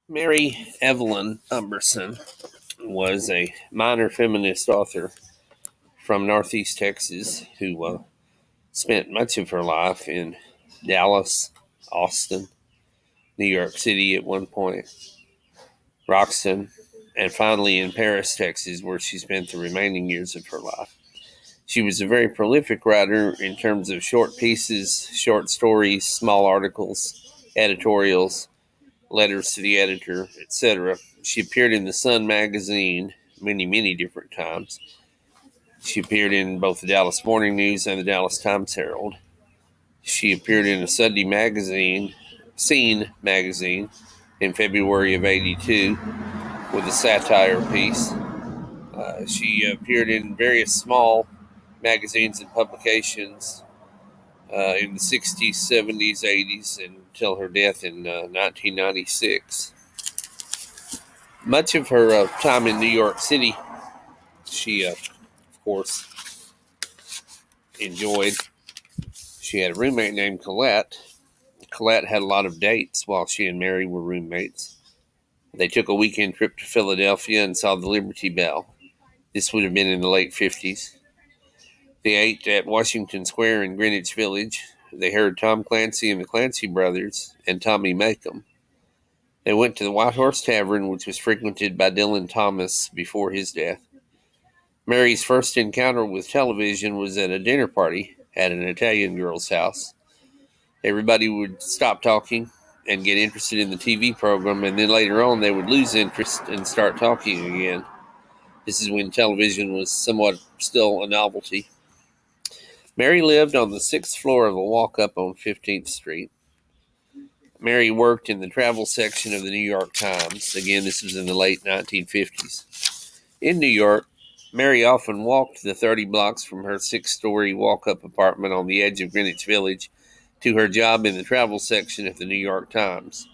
Mary Evelyn Umberson was a minor feminist author from Northeast Texas who spent much of her life in Dallas, Austin, New York City at one point, Roxton, and finally in Paris, Texas, where she spent the remaining years of her life. She was a very prolific writer in terms of short pieces, short stories, small articles, editorials, letters to the editor, etc. She appeared in the Sun magazine many different times. She appeared in both the Dallas Morning News and the Dallas Times Herald. She appeared in a Sunday magazine, Scene magazine, in February of '82 with a satire piece. She appeared in various small magazines and publications in the 60s, 70s, 80s, until her death in 1996. Much of her time in New York City, she, of course, enjoyed. She had a roommate named Colette. Colette had a lot of dates while she and Mary were roommates. They took a weekend trip to Philadelphia and saw the Liberty Bell. This would have been in the late 50s. They ate at Washington Square in Greenwich Village. They heard Tom Clancy and the Clancy Brothers and Tommy Makem. They went to the White Horse Tavern, which was frequented by Dylan Thomas before his death. Mary's first encounter with television was at a dinner party at an Italian girl's house. Everybody would stop talking and get interested in the TV program, and then later on they would lose interest and start talking again. This is when television was somewhat still a novelty. Mary lived on the 6th floor of a walk-up on 15th Street. Mary worked in the travel section of the New York Times. Again, this was in the late 1950s. In New York, Mary often walked the 30 blocks from her 6-story walk-up apartment on the edge of Greenwich Village to her job in the travel section of the New York Times.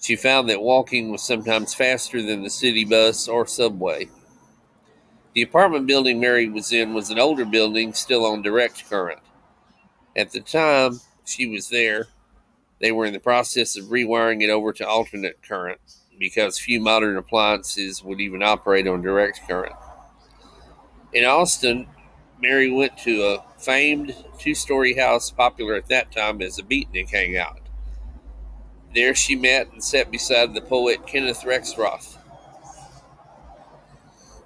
She found that walking was sometimes faster than the city bus or subway. The apartment building Mary was in was an older building still on direct current. At the time she was there, they were in the process of rewiring it over to alternate current because few modern appliances would even operate on direct current. In Austin, Mary went to a famed 2-story house popular at that time as a beatnik hangout. There she met and sat beside the poet Kenneth Rexroth.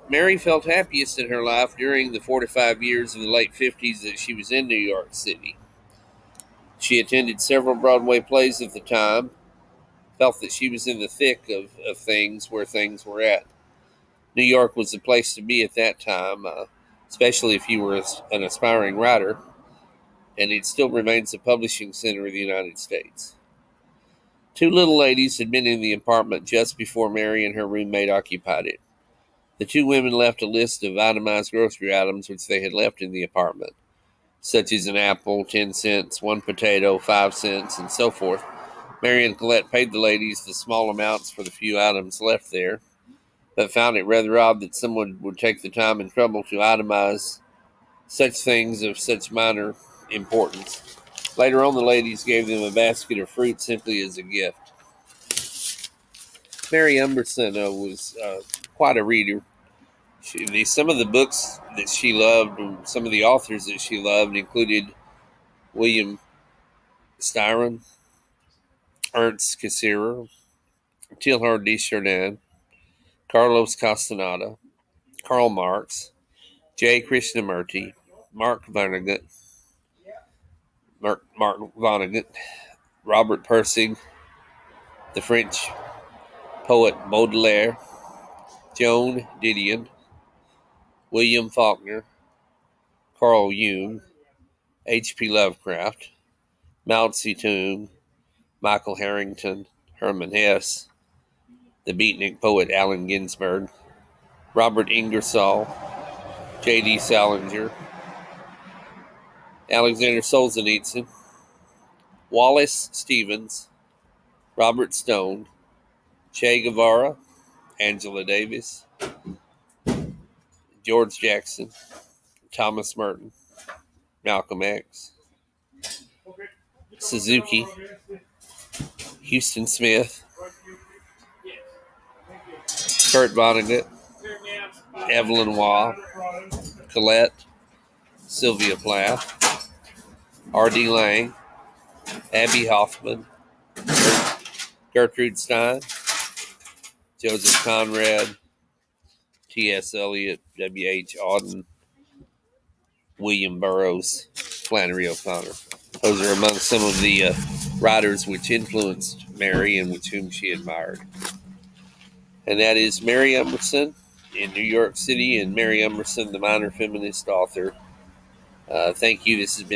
Mary felt happiest in her life during the 45 years in the late 50s that she was in New York City. She attended several Broadway plays at the time, felt that she was in the thick of things where things were at. New York was the place to be at that time, especially if you were an aspiring writer, and it still remains the publishing center of the United States. Two little ladies had been in the apartment just before Mary and her roommate occupied it. The two women left a list of itemized grocery items which they had left in the apartment, such as an apple, 10 cents, one potato, 5 cents, and so forth. Mary and Colette paid the ladies the small amounts for the few items left there, but found it rather odd that someone would take the time and trouble to itemize such things of such minor importance. Later on, the ladies gave them a basket of fruit simply as a gift. Mary Umberson was quite a reader. Some of the books that she loved, some of the authors that she loved, included William Styron, Ernst Cassirer, Teilhard de Chardin, Carlos Castaneda, Karl Marx, J. Krishnamurti, Mark Vonnegut, Robert Pirsig, the French poet Baudelaire, Joan Didion, William Faulkner, Carl Jung, H.P. Lovecraft, Mao Zedong, Michael Harrington, Hermann Hesse, the beatnik poet Allen Ginsberg, Robert Ingersoll, J.D. Salinger, Alexander Solzhenitsyn, Wallace Stevens, Robert Stone, Che Guevara, Angela Davis, George Jackson, Thomas Merton, Malcolm X, Suzuki, Houston Smith, Kurt Vonnegut, Evelyn Waugh, Colette, Sylvia Plath, R.D. Lang, Abby Hoffman, Gertrude Stein, Joseph Conrad, T.S. Eliot, W.H. Auden, William Burroughs, Flannery O'Connor. Those are among some of the writers which influenced Mary and with whom she admired. And that is Mary Umberson in New York City, and Mary Umberson, the minor feminist author. Thank you. This has been